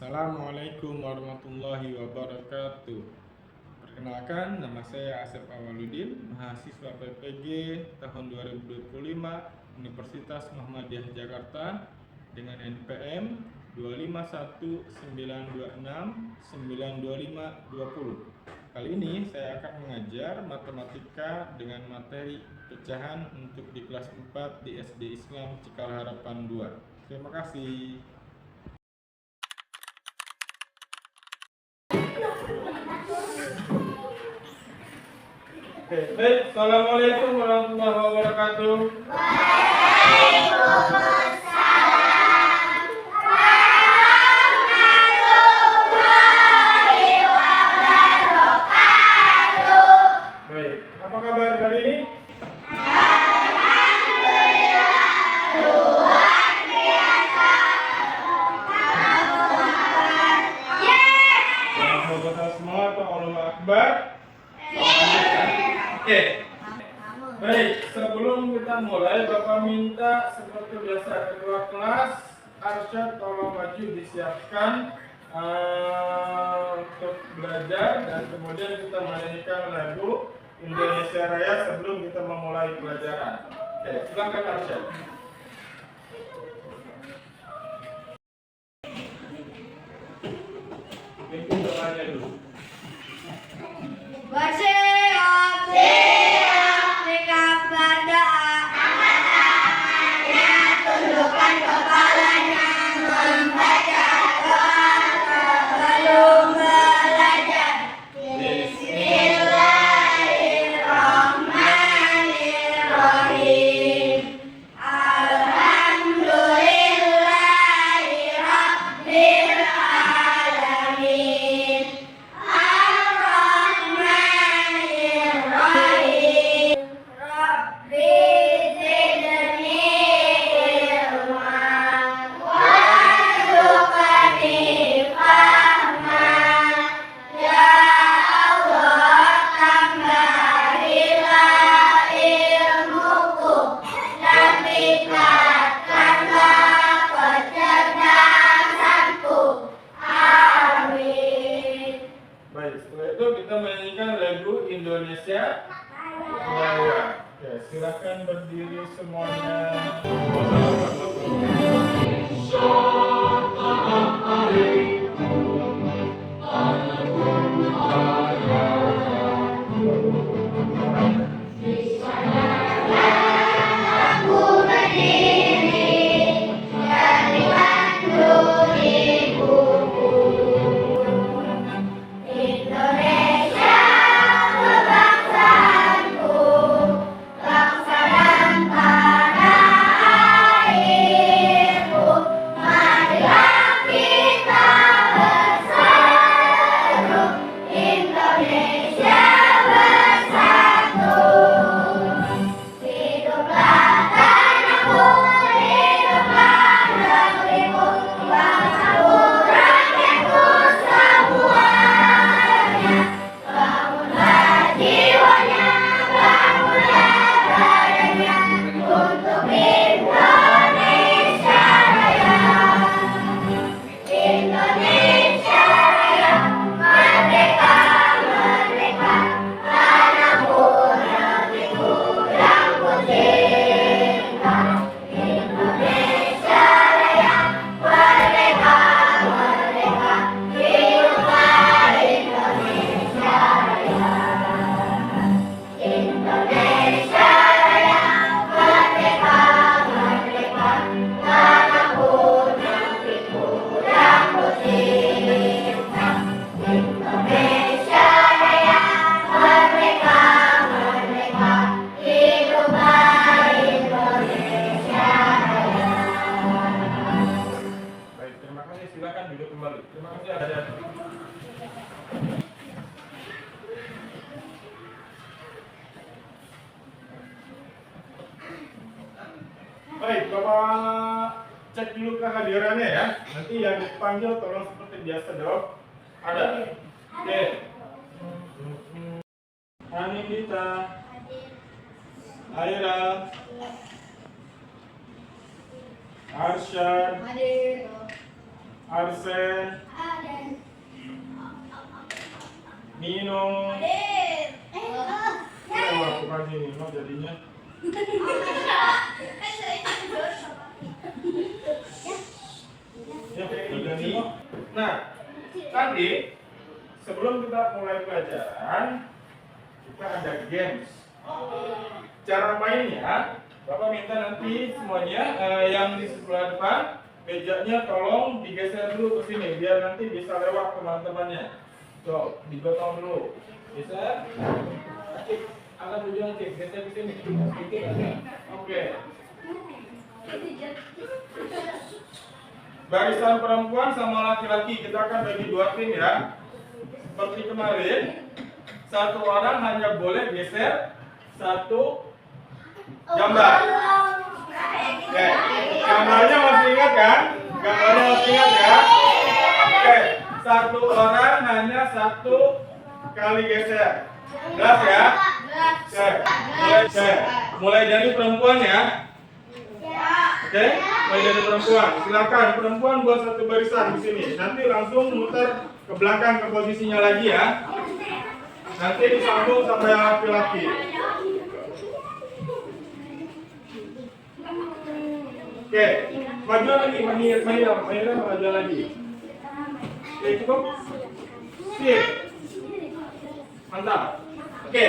Assalamualaikum warahmatullahi wabarakatuh. Perkenalkan, nama saya Asep Awaludin, mahasiswa PPG tahun 2025 Universitas Muhammadiyah Jakarta dengan NPM 251926925020. Kali ini saya akan mengajar matematika dengan materi pecahan untuk di kelas 4 di SD Islam Cikal Harapan 2. Terima kasih. Baik, Assalamualaikum warahmatullahi wabarakatuh. Waalaikumsalam warahmatullahi wabarakatuh. Baik, apa kabar hari ini? Alhamdulillah, luar biasa. Alhamdulillah semua atau Allahu Akbar? Oke. Baik, sebelum kita mulai, Bapak minta seperti biasa kedua kelas, Arsyad tolong maju disiapkan untuk belajar dan kemudian kita menyanyikan lagu Indonesia Raya sebelum kita memulai pelajaran. Oke, silakan Arsyad. Bikin doanya dulu. Bersiap, sikap berdoa, angkat tangannya, tundukkan kepalanya, membaca doa sebelum belajar. Bismillahirrahmanirrahim. Alhamdulillahirabbil alamin. Ar-Rahmanir-Rahim. Rabbi zidni ilma warzuqni fahma. Ya Allah, tambahilah ilmuku dan tingkatkanlah kecerdasanku. Amin. Baik, setelah itu kita menyanyikan lagu Indonesia Raya. Oke, silakan berdiri semuanya. Aku berdiri dari pandu ibuku. Indonesia kebangsaanku, bangsa dan tanah airku. Marilah kita bersatu, Indonesia bersatu. Hiduplah tanahku, hiduplah negeriku, bangsaku, rakyatku semuanya. Bangunlah jiwanya, bangunlah badannya untuk Indonesia Raya. Indonesia Raya, merdeka, merdeka, tanahku, negeriku yang kucinta. Indonesia Raya, merdeka, merdeka, hiduplah Indonesia Raya. Indonesia Raya, merdeka, merdeka, tanahku, negeriku yang kucinta. Indonesia Raya, merdeka, merdeka, hiduplah Indonesia Raya. Baik, terima kasih. Silakan duduk kembali. Terima kasih adik-adik. Baik, Bapak cek dulu kehadirannya ya. Nanti yang dipanggil tolong seperti biasa jawab. Ada. Oke. Anindita, Aira, Arsyad, Hadir. Arsen, minum. Wah, bukan gini, no, jadinya. Ya, udah nih. Nah, tadi sebelum kita mulai pelajaran, kita ada games. Cara mainnya, Bapak minta nanti semuanya yang di sebelah depan mejanya tolong digeser dulu ke sini biar nanti bisa lewat teman-temannya. So, digotong dulu. Bisa? Angkat tujuan cik, geser ke sini. Sedikit aja. Oke. Barisan perempuan sama laki-laki kita akan bagi dua tim ya. Seperti kemarin, satu orang hanya boleh geser satu gambar. Oke, gambarnya masih ingat kan? Gambarnya masih ingat ya? Oke, satu orang hanya satu kali geser. Jelas ya? Oke, mulai dari perempuan ya. Oke, mulai dari perempuan. Silakan perempuan buat satu barisan di sini. Nanti langsung muter ke belakang ke posisinya lagi ya. Nanti disambung sampai laki-laki. Oke, maju lagi, maju lagi. Oke, cukup. Sip. Mantap. Oke,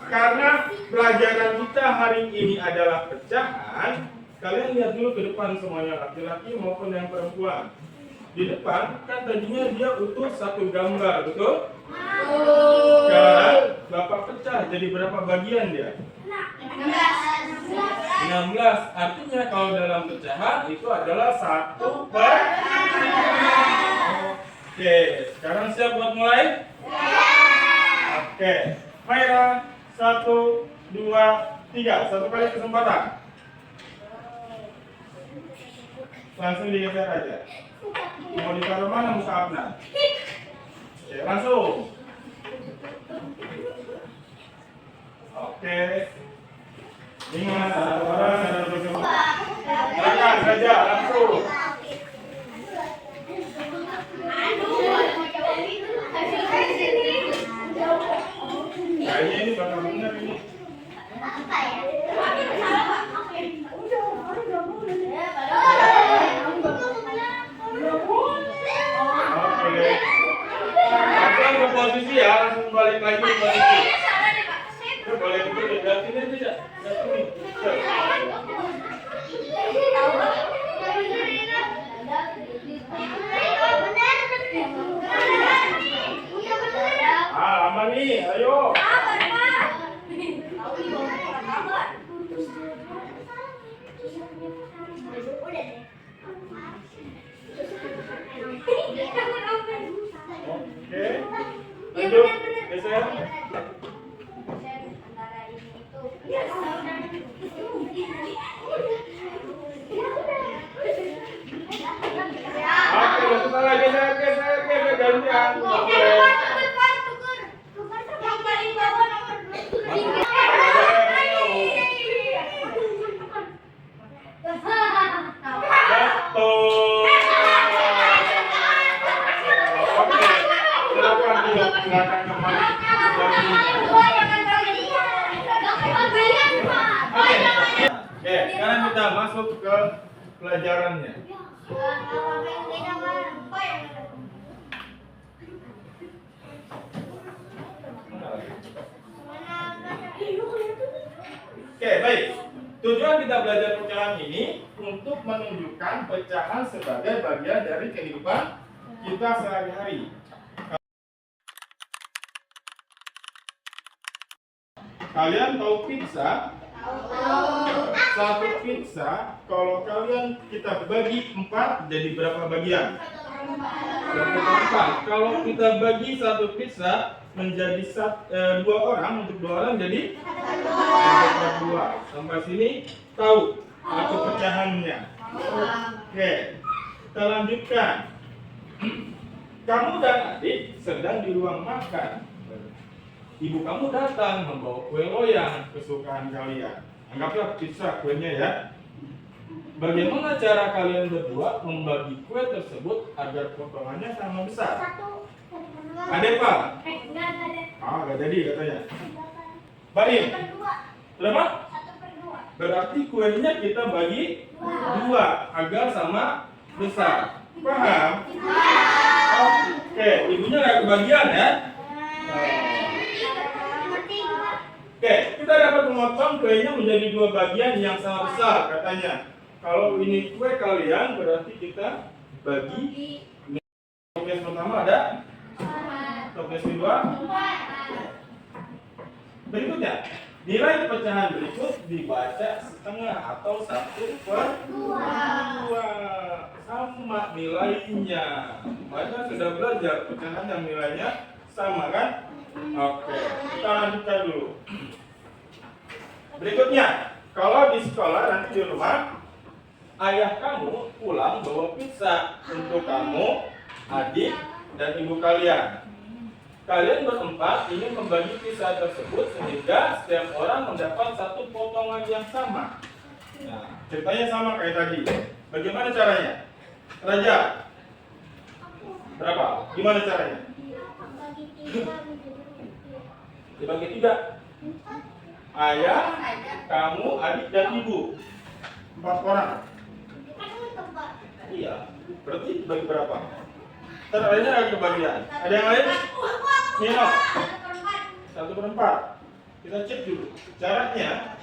karena pelajaran kita hari ini adalah pecahan, kalian lihat dulu ke depan semuanya, laki-laki maupun yang perempuan. Di depan kan tadinya dia utuh satu gambar, betul? Sekarang Bapak pecah jadi berapa bagian dia? 16. Artinya kalau dalam pecahan itu adalah 1/5. Oke, sekarang siap buat mulai? Oke, Maira, 1, 2, 3. Satu kali kesempatan. Langsung digeser aja. Mau ditaruh mana muka Abna? Oke, langsung. Oke. Ingat, satu orang ada kesempatan. Silakan saja, langsung. Kayaknya ini bakal bener ini. Oke. Langsung ke posisi ya, langsung balik lagi ke posisi. Boleh dulu, dari sini bisa. Dari sini. Lama nih, ayo. Oke, lanjut, geser. Oke, setelah geser gantian. Oke. Betul. Oke, silakan duduk, silakan kembali. Oke, sekarang kita masuk ke pelajarannya. Oke, baik. Tujuan kita belajar pecahan ini untuk menunjukkan pecahan sebagai bagian dari kehidupan kita sehari-hari. Kalian tahu pizza? Satu pizza, kalau kalian kita bagi 4 jadi berapa bagian? 1/4. Kalau kita bagi satu pizza menjadi 2 orang, untuk 2 orang jadi 1/2. Sampai sini tahu aku pecahannya. Oke, kita lanjutkan. Kamu dan adik sedang di ruang makan. Ibu kamu datang membawa kue loyang kesukaan kalian. Anggaplah pizza kuenya ya. Bagaimana cara kalian berdua membagi kue tersebut agar potongannya sama besar? Ada apa? Nggak jadi katanya. Baik. Berapa? Berarti kuenya kita bagi dua agar sama besar. Paham? Oke, ibunya nggak kebagian ya? Oke, kita dapat memotong kuenya menjadi dua bagian yang sama besar katanya. Kalau ini kue kalian berarti kita bagi. Toples pertama ada? Toples kedua? Berikutnya, nilai pecahan berikut dibaca setengah atau 1/2. Sama nilainya. Mereka sudah belajar pecahan yang nilainya sama kan? Oke, kita lanjutkan dulu. Berikutnya, kalau di sekolah nanti di rumah, ayah kamu pulang bawa pizza untuk kamu, adik, dan ibu kalian. Kalian berempat ingin membagi pizza tersebut sehingga setiap orang mendapat satu potongan yang sama. Nah, ceritanya sama kayak tadi. Bagaimana caranya? Raja, berapa? Gimana caranya? Dibagi 3. Ayah, kamu, adik, dan ibu. 4 orang. Iya. Berarti bagi berapa? Terlainnya ada kebagian. Ada yang lain? Nino. 1/4. Kita cek dulu. Caranya,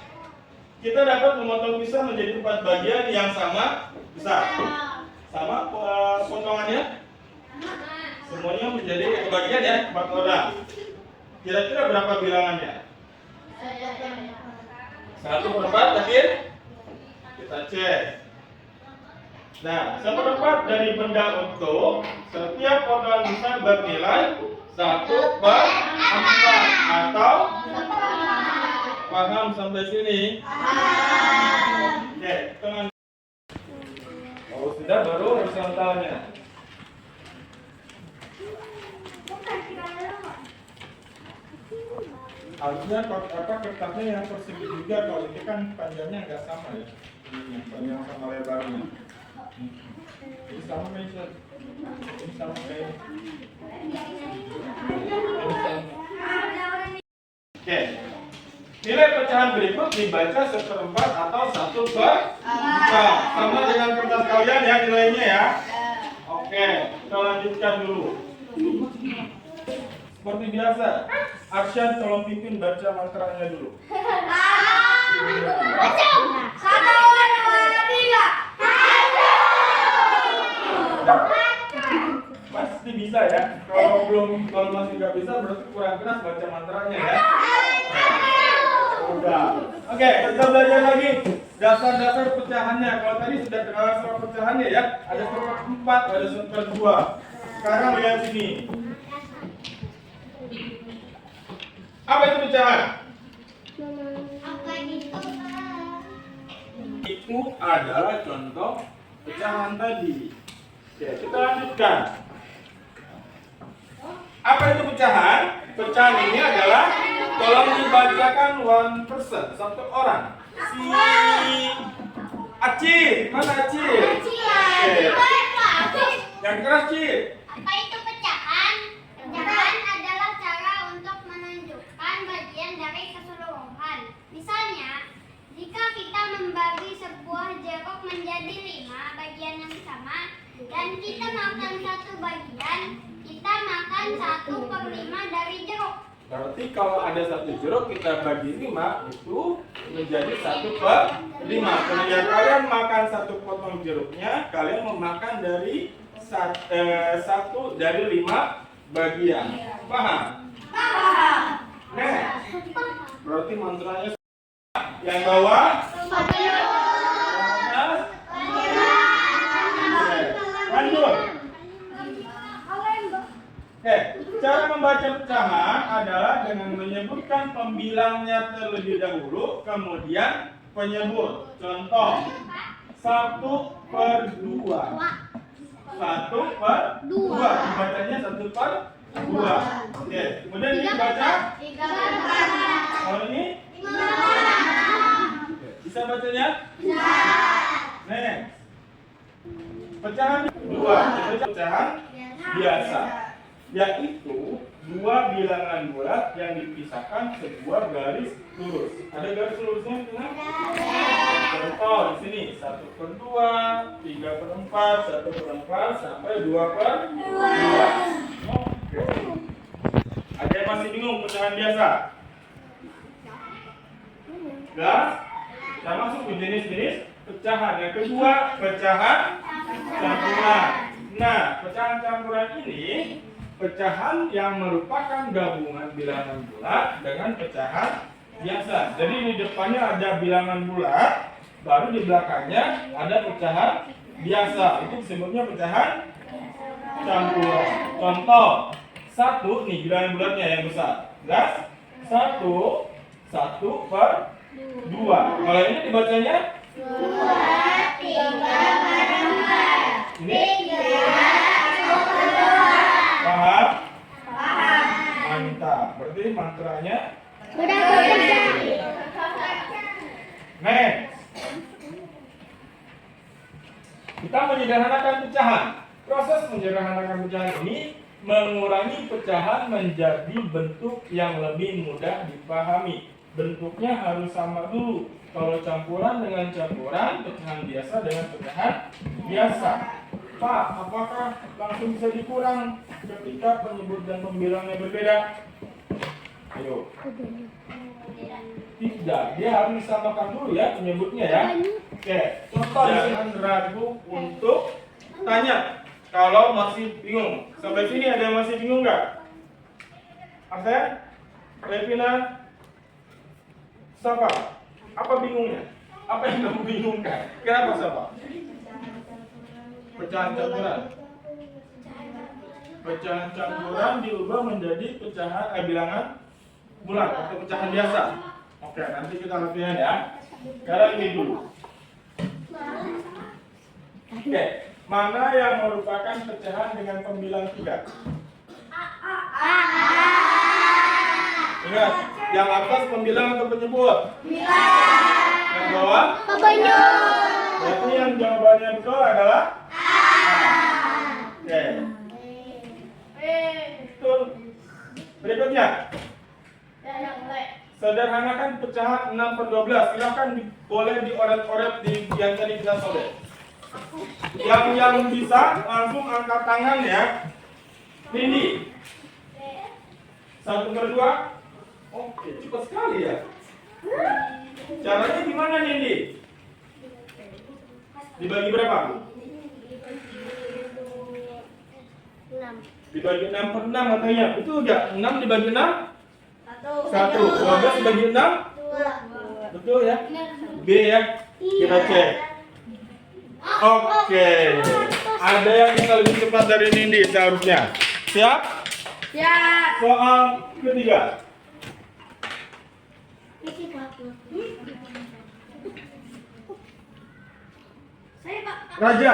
kita dapat memotong pisau menjadi 4 bagian yang sama besar. Sama potongannya? Semuanya menjadi kebagian ya, 4 orang. Kira-kira berapa bilangannya? 1/4 yakin? Kita cek. Nah, 1/4 dari benda utuh, setiap potongan besar bernilai 1/4 atau paham sampai sini? Oke, teman. Oh, sudah baru horizontalnya. Harusnya kertasnya yang persegi juga, kalau ini kan panjangnya nggak sama ya, ini panjang sama lebarnya. Ini sama kayak ini. Ini sama kayak ini. Oke. Nilai pecahan berikut dibaca 1/4 atau 1/4. Sama dengan kertas kalian ya nilainya ya. Oke, kita lanjutkan dulu. Seperti biasa, Arsyan tolong pimpin baca mantranya dulu. 1, 2, 3. Pasti bisa ya. Kalau masih nggak bisa berarti kurang keras baca mantranya ya. Udah. Oke, kita belajar lagi dasar-dasar pecahannya. Kalau tadi sudah kenal soal pecahannya ya. Ada 1/4, ada 1/2. Sekarang lihat sini. Apa itu pecahan? Itu adalah contoh pecahan tadi. Oke, kita lanjutkan. Apa itu pecahan? Pecahan ini adalah, tolong dibacakan one person, satu orang. Si Acil, mana Acil? Yang keras Cil. Apa itu pecahan? Pecahan adalah cara untuk menunjukkan bagian dari keseluruhan. Misalnya, jika kita membagi sebuah jeruk menjadi 5 bagian yang sama dan kita makan satu bagian, kita makan 1/5 dari jeruk. Berarti kalau ada 1 jeruk kita bagi 5, itu menjadi 1/5. Kemudian kalian makan 1 potong jeruknya, kalian memakan dari 1 dari 5 bagian. Paham? Paham. Next. Berarti mantranya yang bawah, yang atas, lanjut. Cara membaca pecahan adalah dengan menyebutkan pembilangnya terlebih dahulu, kemudian penyebut. Contoh, 1/2. 1/2. Dibacanya 1/2. Oke. Kemudian ini dibaca. Kalau ini? Bisa bacanya? Next. Pecahan 2. Pecahan biasa. yaitu dua bilangan bulat yang dipisahkan sebuah garis lurus. Ada garis lurusnya? Contoh di sini 1/2, 3/4, 1/4 sampai 2/2. Oke. Ada yang masih bingung pecahan biasa? Gas? Kita masuk ke jenis-jenis pecahan. Yang kedua, pecahan campuran. Nah, pecahan campuran ini pecahan yang merupakan gabungan bilangan bulat dengan pecahan biasa. Jadi di depannya ada bilangan bulat, baru di belakangnya ada pecahan biasa. Itu disebutnya pecahan campuran. Contoh, 1 nih bilangan bulatnya yang besar. Gas? 1/2. Kalau ini dibacanya 2, 3/4. ini. Paham? Mantap. Berarti mantranya Udah bekerja. next. Kita menyederhanakan pecahan. Proses menyederhanakan pecahan ini mengurangi pecahan menjadi bentuk yang lebih mudah dipahami. Bentuknya harus sama dulu. Kalau campuran dengan campuran, pecahan biasa dengan pecahan biasa. Pak, apakah langsung bisa dikurang ketika penyebut dan pembilangnya berbeda? Ayo. Tidak, dia harus disamakan dulu ya penyebutnya ya. Oke, contoh jangan ragu untuk tanya kalau masih bingung. Sampai sini ada yang masih bingung nggak? Arsen? Revina? Siapa? Apa bingungnya? Apa yang kamu bingungkan? Kenapa siapa? Pecahan campuran. Pecahan campuran diubah menjadi pecahan bilangan bulat atau pecahan biasa. Oke, nanti kita latihan ya. Sekarang ini dulu. Oke, mana yang merupakan pecahan dengan pembilang 3? Ingat, yang atas pembilang atau penyebut? Yang bawah? Berarti yang jawabannya betul adalah Oke. Betul. Berikutnya. Sederhanakan pecahan 6/12. Silakan boleh dioret-oret di yang tadi kita sobek. Yang bisa langsung angkat tangan ya. Nindi. 1/2. Oke, cepat sekali ya. Caranya gimana Nindi? Dibagi berapa? 6. Dibagi 6/6 katanya. Betul enggak? 6 dibagi 6? 1. 12 dibagi 6? 2. Betul ya? B ya. Kita cek. Oke. Ada yang bisa lebih cepat dari Nindi seharusnya. Siap? Siap. Soal ketiga. Saya Pak. Raja.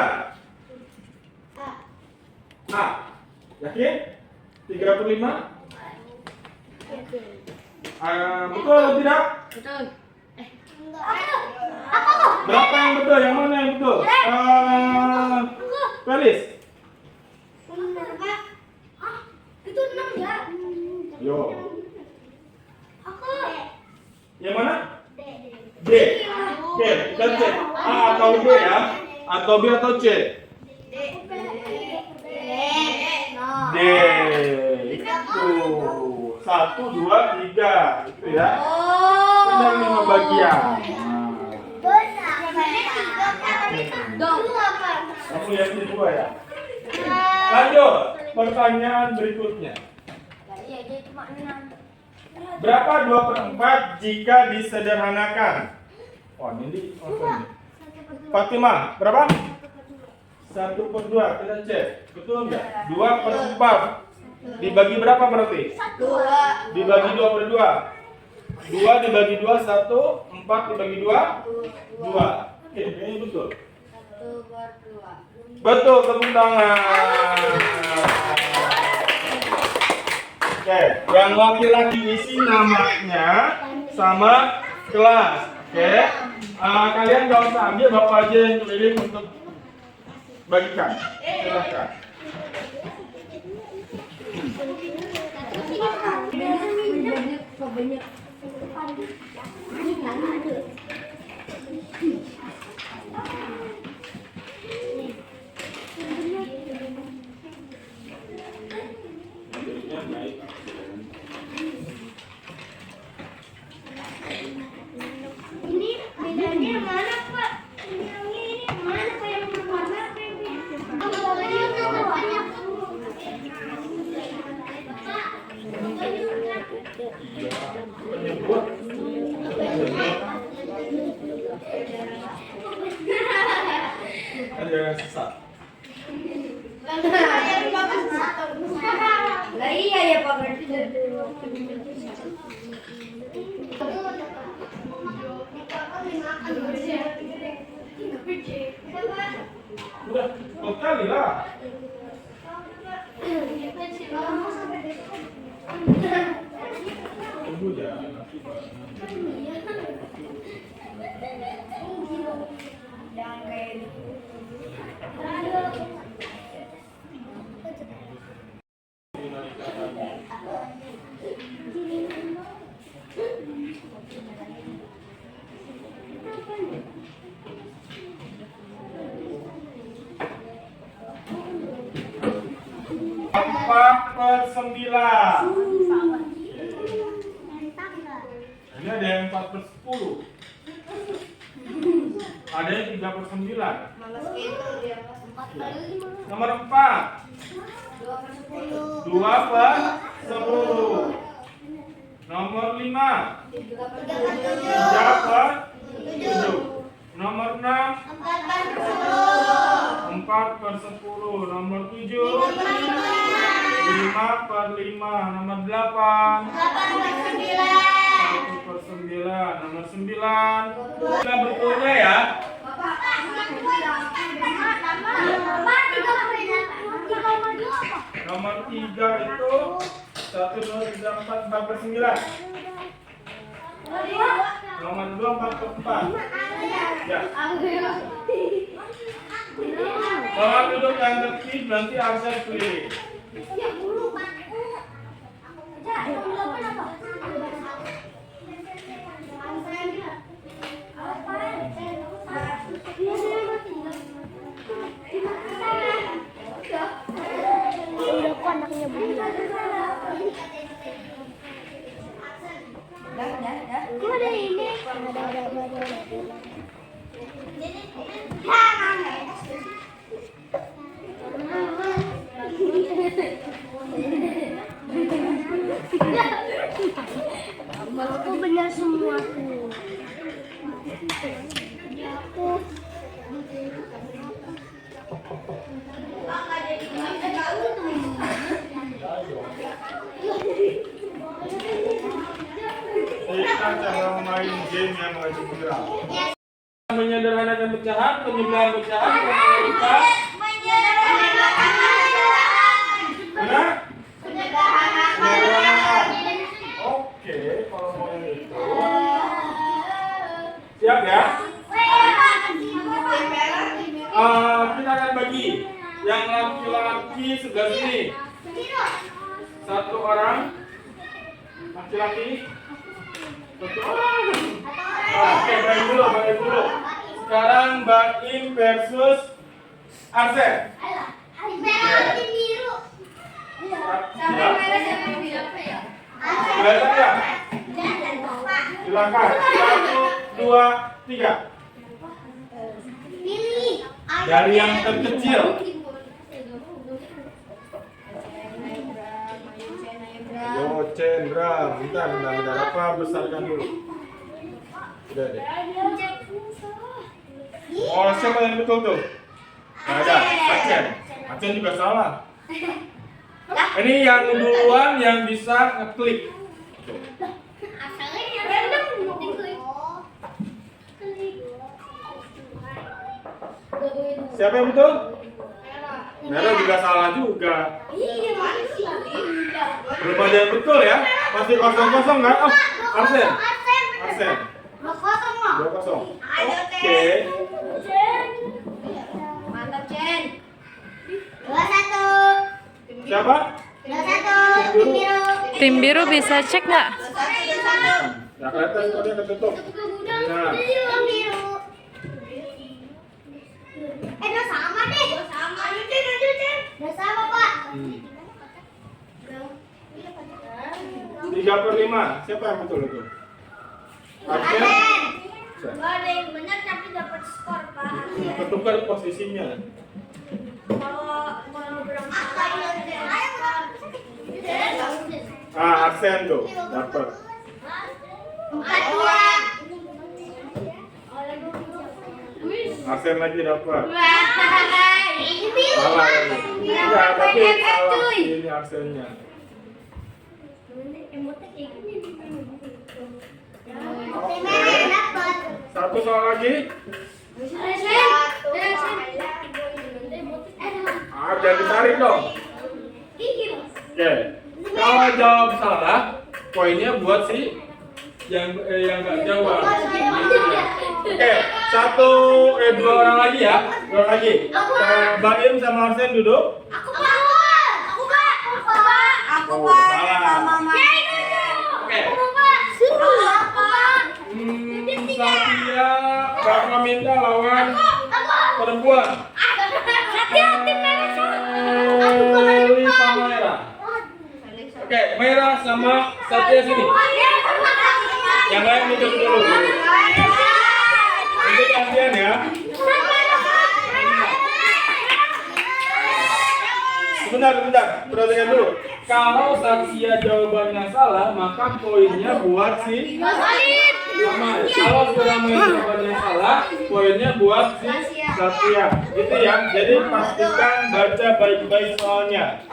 A. Yakin? 3/5? Betul atau tidak? Betul. Apa? Berapa yang betul? Yang mana yang betul? Felis. Itu 6 ya? Yo. Aku. Yang mana? D. Oke, kita cek. A atau B ya? Atau B atau C? D. Itu. 1, 2, 3. Itu ya. Benar 5 bagian. Kamu lihat di 2 ya? Lanjut. Pertanyaan berikutnya. Berapa 2/4 jika disederhanakan? Oh, ini langsung nih. Fatimah, berapa? 1/2. Kita cek. Betul nggak? 2/4. Dibagi berapa berarti? 2. Dibagi 2/2. 2 dibagi 2, 1. 4 dibagi 2, 2. Oke, kayaknya betul. 1/2. Betul, tepuk tangan. Oke, yang laki-laki isi namanya sama kelas. Oke, kalian gak usah ambil, bapak aja yang keliling untuk bagikan. Silahkan. Ini bedanya mana Pak? Ini mana Pak yang berwarna pink? Ada yang sesat. Lah iya ya Pak berarti. Udah, kau kali lah. Tunggu ya. Empat per 9. Ini ada yang 4 per 10. Ada yang 3 per 9. Nomor 4. 2 per 10. Nomor 5. 3 per 7. Nomor 6. 4 per 10. Nomor 7. 5 per 5. Nomor 8. 1 per 9. Nomor 9. Kita betulnya ya. Nomor 3 itu 1, 2, 3, 4, 4 per 9. Nomor 2, 4 per 4. Ya. Kalau duduk yang tertib nanti Arsen pilih. Ada ini. Aku benar semua tuh. Kita cara main game yang wajib gerak. Menyederhanakan pecahan, penyebelahan pecahan, penyebelahan. Benar? Menyederhanakan. Oke, kalau mau yang itu. Siap ya? Kita akan bagi. Yang laki-laki sebelah sini. 1 orang. Laki-laki. 1 orang. Oke, bagi dulu. Sekarang Mbak Im versus Arsen. Kelihatan ya? Silakan. 1, 2, 3. Dari yang terkecil. Yo Cendra, bentar, apa besarkan dulu. Udah deh. Oh, siapa yang betul tuh? Nggak ada, Acen juga salah. Ini yang duluan yang bisa ngeklik. Siapa yang betul? Merah juga salah juga. Belum ada yang betul ya? Masih 0-0 nggak? Oh, Arsen. 2-0. Oke. Mantap, Chen. 2-1. Siapa? 2-1. Tim biru bisa cek nggak? Nah, kelihatan kodenya ketutup. Nah, udah sama deh. Udah sama, Pak. 3/5. Siapa yang betul itu? Arsen. Gak ada yang benar tapi dapat skor, Pak. Ketukar posisinya. Kalau berangkat Arsen tuh dapat. 4-2. Arsen lagi dapat. Ini Salah lagi. Ya, tapi salah. Ini Arsennya. Satu soal lagi. Jangan ditarik dong. Oke. Kalau jawab salah, poinnya buat si yang nggak jawab. Oke, dua orang lagi ya. Dua orang lagi. Mbak Im sama Arsen duduk. Aku Salah. Oke. Satya bakal minta lawan perempuan. Sally sama Merah. Oke, Merah sama Satya sini. Yang lain duduk dulu. Itu gantian ya. Sebentar, perhatikan dulu. Kalau Satya jawabannya salah, maka poinnya buat si sama. Kalau Surama jawabannya salah, poinnya buat si Satya. Gitu ya. Jadi pastikan baca baik-baik soalnya.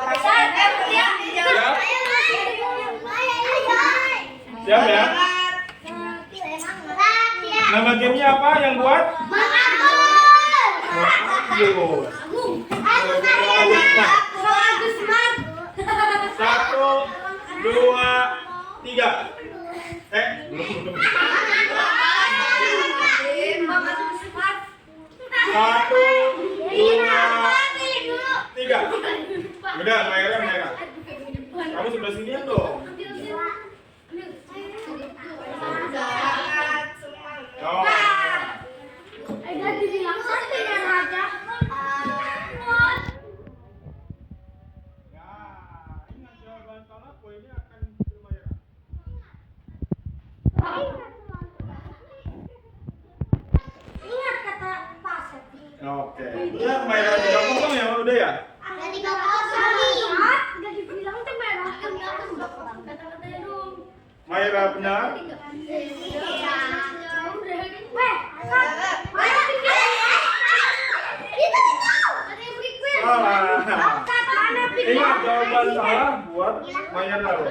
Siap ya? Nama gamenya apa yang buat? Satu, dua, tiga. Satu, dua, tiga. Udah, merah. Kamu sebelah sini dong. Oh. Ingat jawaban salah poinnya akan bermain. Ingat kata Pak Septi. Oke. Udah main aja kosong ya, udah ya? Ada 3-0. Enggak dibilang tuh merah. Kata-katanya dong. Maira benar. Salah. Ingat jawaban salah buat Maira loh.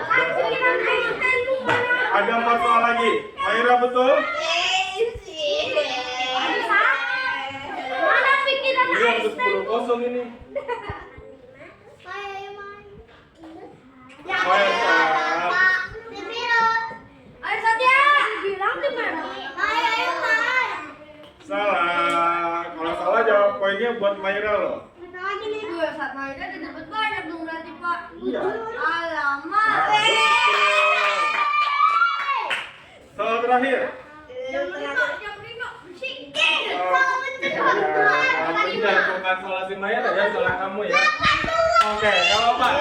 Ada 4 soal lagi. Maira betul? Mana pikiran Ini harus 10-0 ini. Salah. Kalau salah jawab poinnya buat Maira loh. Iya. Alamak. Soal terakhir. Bukan salah si Maira ya, salah kamu ya. Oke, kalau Pak.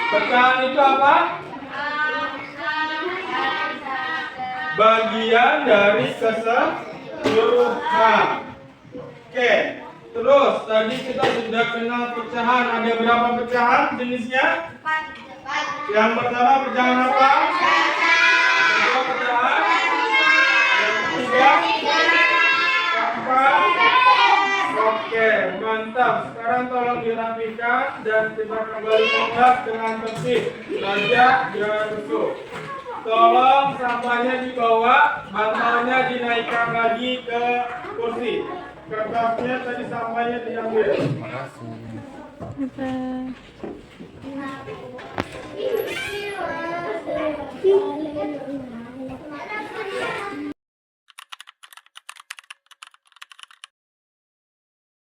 Pecahan itu apa? Bagian dari keseluruhan. Oke, terus tadi kita sudah kenal pecahan. Ada berapa pecahan jenisnya? Yang pertama pecahan apa? Kedua pecahan. Yang ketiga empat. Oke, mantap. Sekarang tolong dirapikan dan kita kembali menghadap dengan tertib. Raja, jangan rusuk. Tolong sampahnya dibawa, bantalnya dinaikkan lagi ke kursi. Kertasnya tadi sampahnya diambil. Terima kasih.